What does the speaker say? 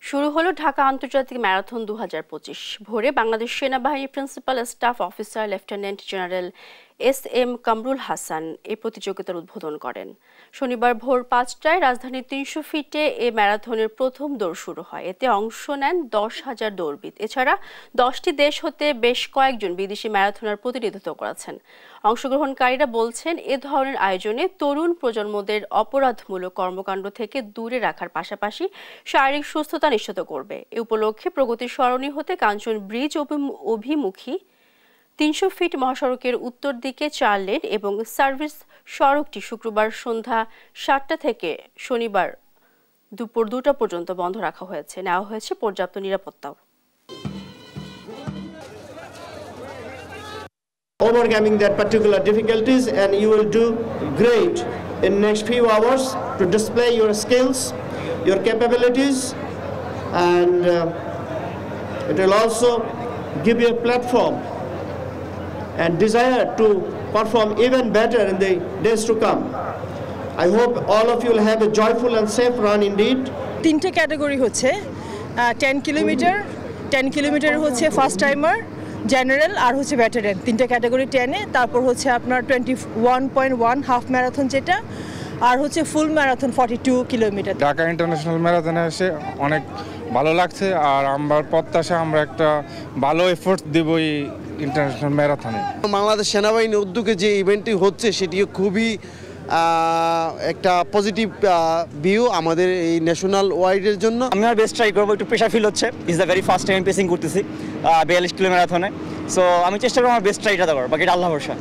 শুরু হলো ঢাকা আন্তর্জাতিক ম্যারাথন 2025। ভোরে বাংলাদেশ সেনাবাহিনীর principal staff officer lieutenant general SM. Kamrul Hasan এই প্রতিযোগিতার উদ্বোধন করেন। শনিবার ভোর 5টায় রাজধানীর 300 ফিটে এ ম্যারাথনের প্রথম দৌড় শুরু হয়। এতে অংশ নেন 10,000 দৌড়বিদ। এছাড়া 10টি দেশ হতে বেশ কয়েকজন বিদেশি ম্যারাথনার প্রতিনিধিত্ব করেছেন। অংশগ্রহণকারীরা বলছেন, এ ধরনের আয়োজনে তরুণ প্রজন্মদের অপরাধমূলক কর্মকাণ্ড থেকে দূরে রাখার পাশাপাশি শারীরিক সুস্থতা নিশ্চিত করবে। এ উপলক্ষে প্রগতি সরণি হতে কাঞ্চন ব্রিজ অভিমুখী 300 ফিট মহাসড়কের উত্তর দিকে 4 লেন এবং সার্ভিস সড়কটি শুক্রবার সন্ধ্যা 7টা থেকে শনিবার দুপুর 2টা পর্যন্ত বন্ধ রাখা হয়েছে। নেওয়া হয়েছে পর্যাপ্ত নিরাপত্তাও। Overcoming that particular difficulties, and you will do great in next few hours to display your skills, your capabilities, and it will also give you a platform and desire to perform even better in the days to come. I hope all of you will have a joyful and safe run indeed. তিনটে category হচ্ছে 10 kilometre হচ্ছে first timer, general আর হচ্ছে veteran. তিনটে category 10-এ। তারপর হচ্ছে আপনার 21.1 half marathon যেটা, আর হচ্ছে full marathon 42 kilometre. Dhaka international ম্যারাথনে এসে অনেক ভালো লাগছে, আর আমার প্রত্যাশা আমরা একটা ভালো এফোর্ট দেব এই ইন্টারন্যাশনাল ম্যারাথনে। বাংলাদেশ সেনাবাহিনীর উদ্যোগে যে ইভেন্টটি হচ্ছে সেটি খুবই একটা পজিটিভ ভিউ আমাদের এই ন্যাশনাল ওয়াইডের জন্য। আমি আমার বেস্ট ট্রাই করবো, একটু প্রেশার ফিল হচ্ছে। Is the very first time পেসিং করতেছি 42 কিলো ম্যারাথনে। সো আমি চেষ্টা করবো আমার বেস্ট ট্রাইটা দেওয়ার, বাকি আল্লাহ ভরসা।